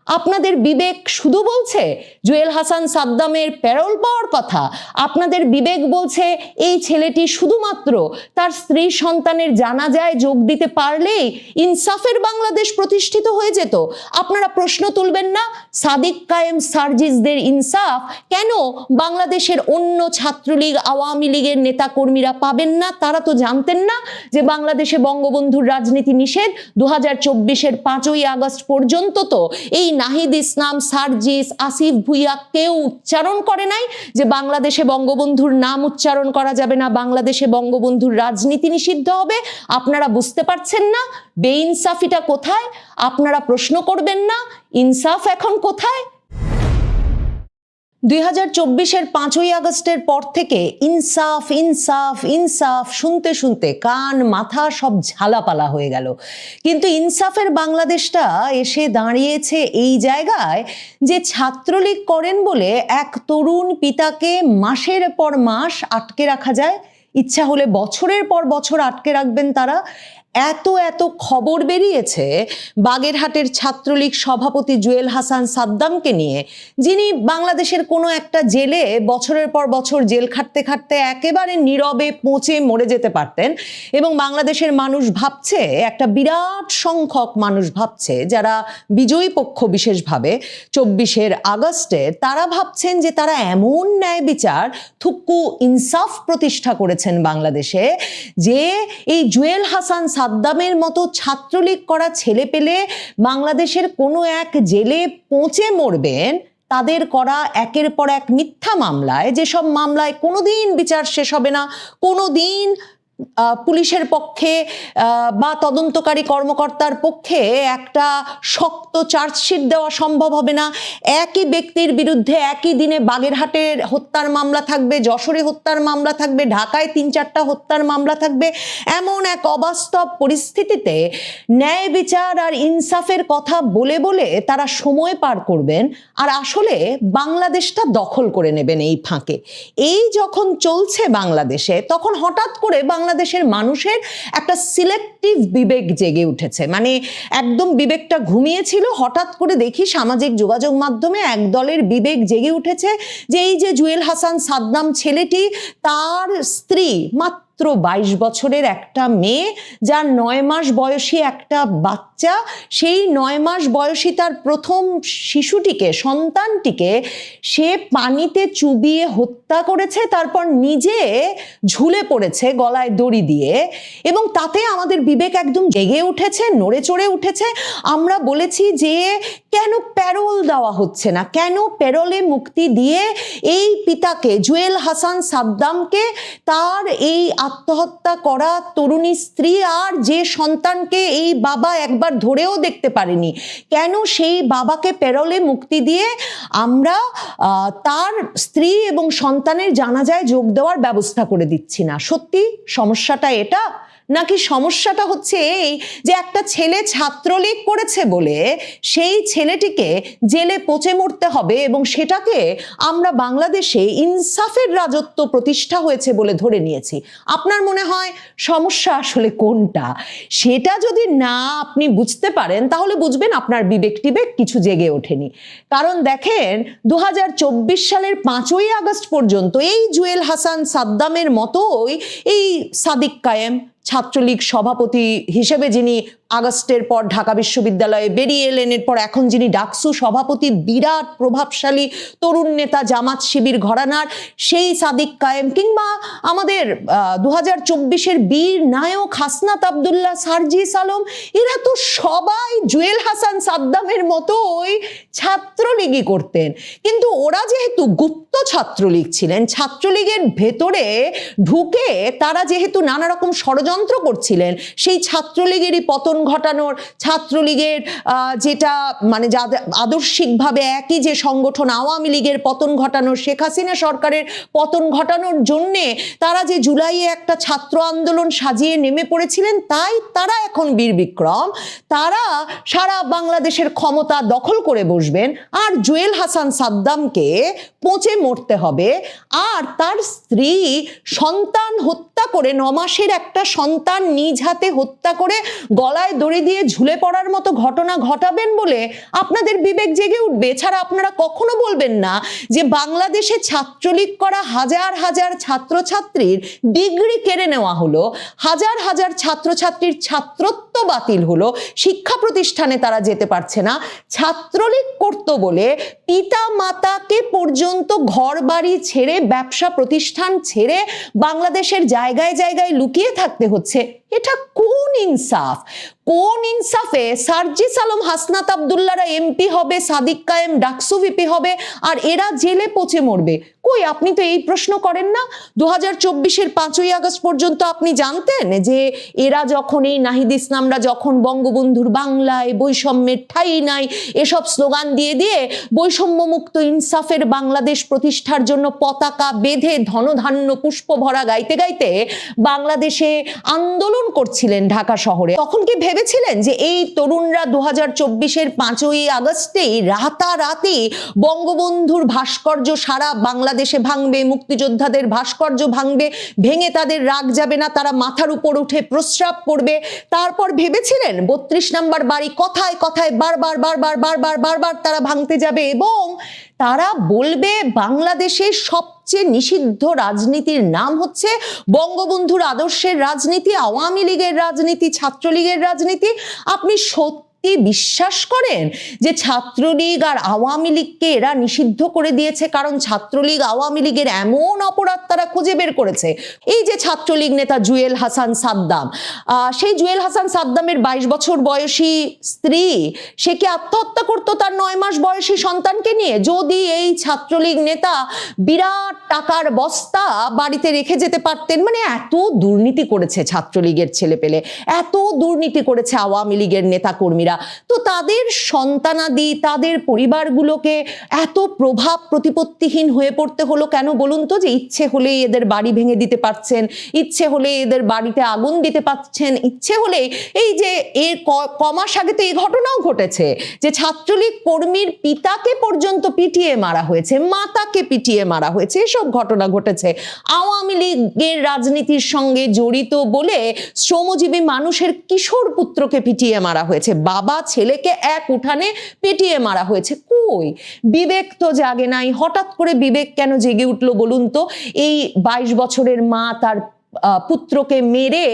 আপনাদের বিবেক শুধু বলছে জুয়েল হাসান সাদ্দামের প্যারোল পাওয়ার কথা, আপনাদের বিবেক বলছে এই ছেলেটি শুধুমাত্র তার স্ত্রী সন্তানের জানাজায় যোগ দিতে পারলেই ইনসাফের বাংলাদেশ প্রতিষ্ঠিত হয়ে যেত। আপনারা প্রশ্ন তুলবেন না সাদিক কায়েম সার্জিসদের ইনসাফ কেন বাংলাদেশের অন্য ছাত্রলীগ আওয়ামী লীগের নেতাকর্মীরা পাবেন না? তারা তো জানতেন না যে বাংলাদেশে বঙ্গবন্ধুর রাজনীতি নিষেধ। 2024-এর 5ই আগস্ট পর্যন্ত তো এই নাহিদ ইসলাম, সার্জিস, আসিফ ভুইয়া কেউ উচ্চারণ করে নাই যে বাংলাদেশে বঙ্গবন্ধুর নাম উচ্চারণ করা যাবে না, বাংলাদেশে বঙ্গবন্ধুর রাজনীতি নিষিদ্ধ হবে। আপনারা বুঝতে পারছেন না বেইনসাফিটা কোথায়? আপনারা প্রশ্ন করবেন না ইনসাফ এখন কোথায়? 2024-এর 5ই আগস্টের পর থেকে ইনসাফ ইনসাফ ইনসাফ শুনতে শুনতে কান মাথা সব ঝালাপালা হয়ে গেল। কিন্তু ইনসাফের বাংলাদেশটা এসে দাঁড়িয়েছে এই জায়গায় যে ছাত্রলীগ করেন বলে এক তরুণ পিতাকে মাসের পর মাস আটকে রাখা যায়, ইচ্ছা হলে বছরের পর বছর আটকে রাখবেন তারা। এত এত খবর বেরিয়েছে বাগেরহাটের ছাত্রলীগ সভাপতি জুয়েল হাসান সাদ্দামকে নিয়ে, যিনি বাংলাদেশের কোনো একটা জেলে বছরের পর বছর জেল খাটতে খাটতে একেবারে নীরবে পচে মরে যেতে পারতেন। এবং বাংলাদেশের মানুষ ভাবছে, একটা বিরাট সংখ্যক মানুষ ভাবছে, যারা বিজয়ী পক্ষ বিশেষভাবে 24-এর আগস্টের, তারা ভাবছেন যে তারা এমন ন্যায় বিচার থুক্কু ইনসাফ প্রতিষ্ঠা করেছেন বাংলাদেশে যে এই জুয়েল হাসান সাদ্দামের মতো ছাত্রলীগ করা ছেলে পেলে বাংলাদেশের কোনো এক জেলে পচে মরবেন তাদের করা একের পর এক মিথ্যা মামলায়, যেসব মামলায় কোনোদিন বিচার শেষ হবে না, কোনোদিন পুলিশের পক্ষে বা তদন্তকারী কর্মকর্তার পক্ষে একটা শক্ত চার্জশিট দেওয়া সম্ভব হবে না। একই ব্যক্তির বিরুদ্ধে একই দিনে বাগেরহাটের হত্যার মামলা থাকবে, যশোরে হত্যার মামলা থাকবে, ঢাকায় 3-4টা হত্যার মামলা থাকবে। এমন এক অবাস্তব পরিস্থিতিতে ন্যায় বিচার আর ইনসাফের কথা বলে বলে তারা সময় পার করবেন আর আসলে বাংলাদেশটা দখল করে নেবেন এই ফাঁকে। এই যখন চলছে বাংলাদেশে, তখন হঠাৎ করে বাংলাদেশের মানুষের একটা সিলেক্টিভ বিবেক জেগে উঠেছে। মানে একদম বিবেকটা ঘুমিয়েছিল, হঠাৎ করে দেখি সামাজিক যোগাযোগ মাধ্যমে এক দলের বিবেক জেগে উঠেছে যে এই যে জুয়েল হাসান সাদ্দাম ছেলেটি, তার স্ত্রী মাত্র 22 বছরের একটা মেয়ে, যার 9 মাস বয়সী একটা বাচ্চা, সেই 9 মাস বয়সী তার প্রথম শিশুটিকে, সন্তানটিকে সে পানিতে চুবিয়ে হত্যা করেছে, তারপর নিজে ঝুলে পড়েছে গলায় দড়ি দিয়ে। এবং তাতে আমাদের বিবেক একদম জেগে উঠেছে, নড়ে চড়ে উঠেছে। আমরা বলেছি যে কেন প্যারোল দেওয়া হচ্ছে না, কেন প্যারোলে মুক্তি দিয়ে এই পিতাকে, জুয়েল হাসান সাদ্দামকে, তার এই আত্মহত্যা করা তরুণী স্ত্রী আর যে সন্তানকে এই বাবা একবার ধরেও দেখতে পারেনি, কেন সেই বাবাকে প্যারোলে মুক্তি দিয়ে আমরা তার স্ত্রী এবং সন্তানের জানাজায় যোগ দেওয়ার ব্যবস্থা করে দিচ্ছি না? সত্যি সমস্যাটা এটা? নাকি সমস্যাটা হচ্ছে এই যে একটা ছেলে ছাত্রলীগ করেছে বলে সেই ছেলেটিকে জেলে পচে মরতে হবে এবং সেটাকে আমরা বাংলাদেশে ইনসাফের রাজত্ব প্রতিষ্ঠা হয়েছে বলে ধরে নিয়েছি? আপনার মনে হয় সমস্যা আসলে কোনটা? সেটা যদি না আপনি বুঝতে পারেন তাহলে বুঝবেন আপনার বিবেক টিবেক কিছু জেগে ওঠেনি। কারণ দেখেন 2024 সালের 5ই আগস্ট পর্যন্ত এই জুয়েল হাসান সাদ্দামের মতোই এই সাদিক কায়েম, ছাত্রলীগ সভাপতি হিসেবে যিনি আগস্টের পর ঢাকা বিশ্ববিদ্যালয়ে বেরিয়ে এলেন, এরপর এখন যিনি ডাকসু সভাপতি, বিরাট প্রভাবশালী তরুণ নেতা জামাত শিবির ঘরানার সেই সাদিক কায়েম, কিংবা আমাদের 2024-এর বীর নায়ক হাসনাত আবদুল্লাহ, সার্জিস আলম, এরা তো সবাই জুয়েল হাসান সাদ্দামের মতোই ছাত্রলীগই করতেন। কিন্তু ওরা যেহেতু গুপ্ত ছাত্রলীগ ছিলেন, ছাত্রলীগের ভেতরে ঢুকে তারা যেহেতু নানা রকম ষড়যন্ত্র করছিলেন, সেই ছাত্রলীগেরই পতন ঘটানোর, ছাত্রলীগের যেটা মানে আদর্শিকভাবে একই যে সংগঠন আওয়ামী লীগের পতন ঘটানোর, শেখ হাসিনা সরকারের পতন ঘটানোর জন্যে তারা যে জুলাইয়ে একটা ছাত্র আন্দোলন সাজিয়ে নেমে পড়েছিলেন, তাই তারা এখন বীর বিক্রম, তারা সারা বাংলাদেশের ক্ষমতা দখল করে বসবেন আর জুয়েল হাসান সাদ্দামকে পচে মরতে হবে আর তার স্ত্রী সন্তান হত্যা হত্যা করে, 9 মাসের একটা সন্তান নিজ হাতে হত্যা করে গলায় দড়ি দিয়ে ঝুলে পড়ার মতো ঘটনা ঘটাবেন বলে আপনাদের বিবেক জেগে উঠবে? এছাড়া আপনারা কখনো বলবেন না যে বাংলাদেশে ছাত্রলীগ করা হাজার হাজার ছাত্রছাত্রীর ডিগ্রি কেড়ে নেওয়া হলো, হাজার হাজার ছাত্রছাত্রীর ছাত্রত্ব বাতিল হলো, শিক্ষা প্রতিষ্ঠানে তারা যেতে পারছে না। ছাত্রলীগ করতো বলে পিতা মাতাকে পর্যন্ত ঘর বাড়ি ছেড়ে, ব্যবসা প্রতিষ্ঠান ছেড়ে বাংলাদেশের জায়গায় জায়গায় লুকিয়ে থাকতে হচ্ছে। এটা কোন ইনসাফ? কোন ইনসাফে সার্জিস আলম, হাসনাত আব্দুল্লাহরা এমপি হবে, সাদিক কায়েম ডাকসু ভিপি হবে, আর এরা জেলে পচে মরবে? কই, আপনি তো এই প্রশ্ন করেন না। 2024-এর 5ই আগস্ট পর্যন্ত আপনি জানতেন যে এরা যখন, এই নাহিদ ইসলামরা যখন বঙ্গবন্ধুর বাংলায় বৈষম্যের ঠাঁই নাই এসব স্লোগান দিয়ে দিয়ে বৈষম্যমুক্ত ইনসাফের বাংলাদেশ প্রতিষ্ঠার জন্য পতাকা বেঁধে ধনধান্য পুষ্প ভরা গাইতে গাইতে বাংলাদেশে আন্দোলন করছিলেন ঢাকা শহরে, তখন কি ভেবেছিলেন যে এই তরুণরা 2024-এর 5ই আগস্টেই রাতারাতি বঙ্গবন্ধুর ভাস্কর্য সারা বাংলাদেশে ভাঙবে, মুক্তিযোদ্ধাদের ভাস্কর্য ভাঙবে, ভেঙে তাদের রাগ যাবে না, তারা মাথার উপর উঠে প্রস্রাব করবে? তারপর ভেবেছিলেন 32 নম্বর বাড়ি কথায় কথায় বারবার বারবার বারবার বারবার তারা ভাঙতে যাবে এবং তারা বলবে বাংলাদেশের সবচেয়ে নিষিদ্ধ রাজনীতির নাম হচ্ছে বঙ্গবন্ধুর আদর্শের রাজনীতি, আওয়ামী লীগের রাজনীতি, ছাত্রলীগের রাজনীতি? আপনি সত্যি বিশ্বাস করেন যে ছাত্রলীগ আর আওয়ামী লীগকে এরা নিষিদ্ধ করে দিয়েছে কারণ ছাত্রলীগ আওয়ামী লীগের এমন অপরাধ তারা খুঁজে বের করেছে? এই যে ছাত্রলীগ নেতা জুয়েল হাসান সাদ্দাম, সেই জুয়েল হাসান সাদ্দামের 22 বছর বয়সী স্ত্রী, সে কি আত্মহত্যা করতো তার 9 মাস বয়সী সন্তানকে নিয়ে যদি এই ছাত্রলীগ নেতা বিরাট টাকার বস্তা বাড়িতে রেখে যেতে পারতেন? মানে এত দুর্নীতি করেছে ছাত্রলীগের ছেলেপেলে, এত দুর্নীতি করেছে আওয়ামী লীগের নেতা কর্মীরা। তো তাদের সন্তানাদি, তাদের পরিবারগুলোকে এত প্রভাব প্রতিপত্তিহীন হয়ে পড়তে হলো কেন বলুন তো? যে ইচ্ছে হলে এদের বাড়ি ভেঙে দিতে পারছেন, ইচ্ছে হলে এদের বাড়িতে আগুন দিতে পারছেন, ইচ্ছে হলে এই যে এর কমাস আগে তো এই ঘটনাও ঘটেছে যে ছাত্রলীগ কর্মীর পিতাকে পর্যন্ত পিটিয়ে মারা হয়েছে, মাতাকে পিটিয়ে মারা হয়েছে, এসব ঘটনা ঘটেছে। আওয়ামী লীগের রাজনীতির সঙ্গে জড়িত বলে শ্রমজীবী মানুষের কিশোর পুত্রকে পিটিয়ে মারা হয়েছে, বাবা ছেলেকে এক উঠানে পিটিয়ে মারা হয়েছে। কই, বিবেক তো জাগে নাই। হঠাৎ করে বিবেক কেন জেগে উঠলো বলুন তো? এই 22 বছরের মা তার পুত্রকে মেরে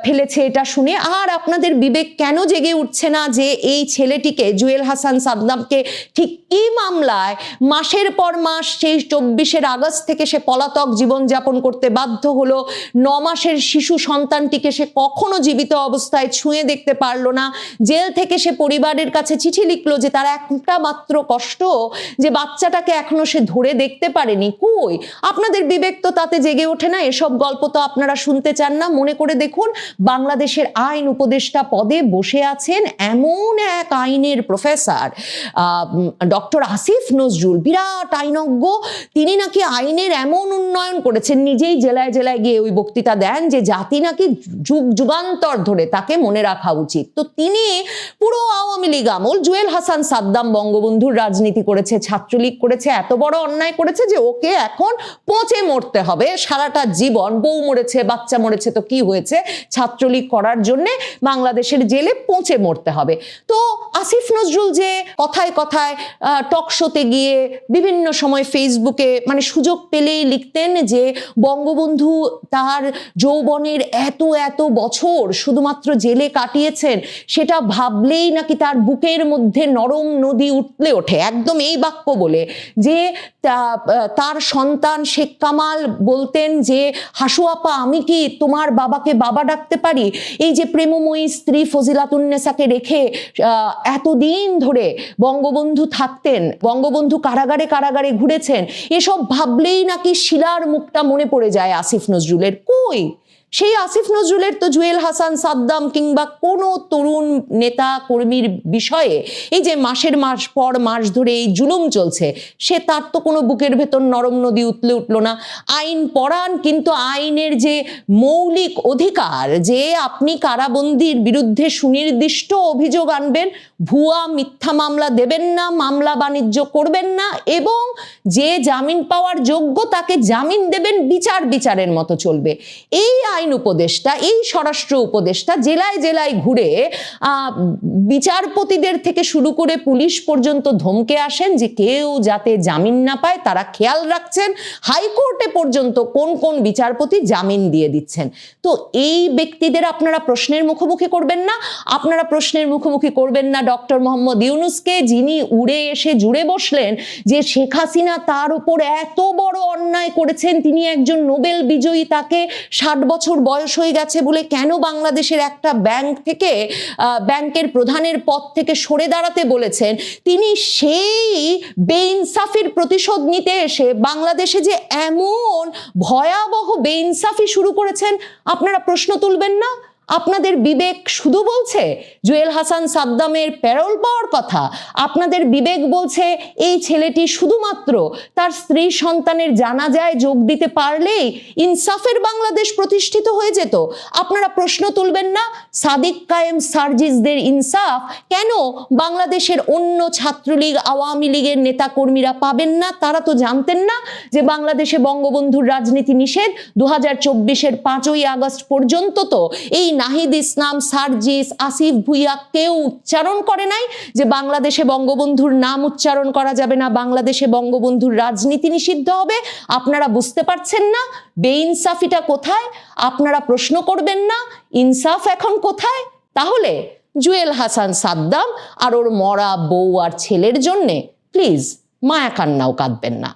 ফেলেছে এটা শুনে। আর আপনাদের বিবেক কেন জেগে উঠছে না যে এই ছেলেটিকে, জুয়েল হাসান সাদ্দামকে, ঠিক কি মামলায় মাসের পর মাস সেই 24 আগস্ট থেকে সে পলাতক জীবনযাপন করতে বাধ্য হলো? 9 মাসের শিশু সন্তানটিকে সে কখনো জীবিত অবস্থায় ছুঁয়ে দেখতে পারলো না। জেল থেকে সে পরিবারের কাছে চিঠি লিখলো যে তার একটা মাত্র কষ্ট যে বাচ্চাটাকে এখনো সে ধরে দেখতে পারেনি। কই, আপনাদের বিবেক তো তাতে জেগে ওঠে না। এসব গল্প তো আপনারা শুনতে চান না। মনে করে দেখুন, বাংলাদেশের আইন উপদেষ্টা পদে বসে আছেন এমন এক আইনের প্রফেসর, ডক্টর আসিফ নজরুল, বিরাট আইনজ্ঞ। তিনি নাকি আইনের এমন উন্নয়ন করেছেন, নিজেই জেলায় জেলায় গিয়ে ওই বক্তৃতা দেন যে জাতি নাকি যুগ যুগান্তর ধরে তাকে মনে রাখা উচিত। তো তিনি পুরো আওয়ামী লীগ আমল, জুয়েল হাসান সাদ্দাম বঙ্গবন্ধুর রাজনীতি করেছে, ছাত্রলীগ করেছে, এত বড় অন্যায় করেছে যে ওকে এখন পচে মরতে হবে সারাটা জীবন। বউ মরেছে, বাচ্চা মরেছে, তো কি হয়েছে? ছাত্রলীগ করার জন্য বাংলাদেশের জেলে পচে মরতে হবে। তো আসিফ নজরুল যে কথায় কথায় টক শোতে গিয়ে বিভিন্ন সময় ফেসবুকে মানে সুযোগ পেলেই লিখতেন যে বঙ্গবন্ধু তার যৌবনের এত এত বছর শুধুমাত্র জেলে কাটিয়েছেন, সেটা ভাবলেই নাকি তার বুকের মধ্যে নরম নদী উঠলে ওঠে। একদম এই বাক্য বলে যে তার সন্তান শেখ কামাল বলতেন যে হাসু আপা, আমি কি তোমার বাবাকে বাবা ডাকতে পারি? এই যে প্রেমময়ী স্ত্রী ফজিলাতুন্নেসাকে রেখে এতদিন ধরে বঙ্গবন্ধু থাকতেন, বঙ্গবন্ধু কারাগারে কারাগারে ঘুরেছেন, এসব ভাবলেই নাকি শিলার মুখটা মনে পড়ে যায় আসিফ নজরুলের। কই, সেই আসিফ নজরুলের তো জুয়েল হাসান সাদ্দাম কিংবা কোনো তরুণ নেতা কর্মীর বিষয়ে এই যে মাসের পর মাস ধরে এই জুলুম চলছে, তার তো কোনো বুকের ভেতর নরম নদী উঠলো না। আইন পড়ান, কিন্তু আইনের যে মৌলিক অধিকার যে আপনি কারাবন্দির বিরুদ্ধে সুনির্দিষ্ট অভিযোগ আনবেন, ভুয়া মিথ্যা মামলা দেবেন না, মামলা বাণিজ্য করবেন না, এবং যে জামিন পাওয়ার যোগ্য তাকে জামিন দেবেন, বিচারের মতো চলবে। এই আইন উপদেষ্টা, এই স্বরাষ্ট্র উপদেষ্টা জেলায় জেলায় ঘুরে বিচারপতিদের থেকে শুরু করে পুলিশ পর্যন্ত ধমকে আসেন যে কেউ যাতে জামিন না পায় তারা খেয়াল রাখছেন। হাইকোর্টে পর্যন্ত কোন কোন বিচারপতি জামিন দিয়ে দিচ্ছেন। তো এই ব্যক্তিদের আপনারা প্রশ্নের মুখোমুখি করবেন না। আপনারা প্রশ্নের মুখোমুখি করবেন না ডক্টর মোহাম্মদ ইউনূসকে, যিনি উড়ে এসে জুড়ে বসলেন যে শেখ হাসিনা তার উপর এত বড় অন্যায় করেছেন, তিনি একজন নোবেল বিজয়ী, তাকে 60 বছর বয়স হয়ে গেছে বলে কেন বাংলাদেশের একটা ব্যাংক থেকে ব্যাংকের প্রধানের পদ থেকে সরে দাঁড়াতে বলেছেন। তিনি সেই বেইনসাফির প্রতিশোধ নিতে এসে বাংলাদেশে যে এমন ভয়াবহ বেইনসাফি শুরু করেছেন, আপনারা প্রশ্ন তুলবেন না? আপনাদের বিবেক শুধু বলছে জুয়েল হাসান সাদ্দামের প্যারোল পাওয়ার কথা, আপনাদের বিবেক বলছে এই ছেলেটি শুধুমাত্র তার স্ত্রী সন্তানের জানাজায় যোগ দিতে পারলেই ইনসাফের বাংলাদেশ প্রতিষ্ঠিত হয়ে যেত। আপনারা প্রশ্ন তুলবেন না সাদিক কায়েম সার্জিসদের ইনসাফ কেন বাংলাদেশের অন্য ছাত্রলীগ আওয়ামী লীগের নেতাকর্মীরা পাবেন না? তারা তো জানতেন না যে বাংলাদেশে বঙ্গবন্ধুর রাজনীতি নিষেধ। 2024-এর 5ই আগস্ট পর্যন্ত তো এই নাহিদ ইসলাম, সার্জিস, আসিফ ভুইয়া কেউ উচ্চারণ করে নাই যে বাংলাদেশে বঙ্গবন্ধুর নাম উচ্চারণ করা যাবে না, বাংলাদেশে বঙ্গবন্ধুর রাজনীতি নিষিদ্ধ হবে। আপনারা বুঝতে পারছেন না বেইনসাফিটা কোথায়? আপনারা প্রশ্ন করবেন না ইনসাফ এখন কোথায়? তাহলে জুয়েল হাসান সাদ্দাম আর ওর মরা বউ আর ছেলের জন্যে প্লিজ মায়া কান্নাও কাঁদবেন না।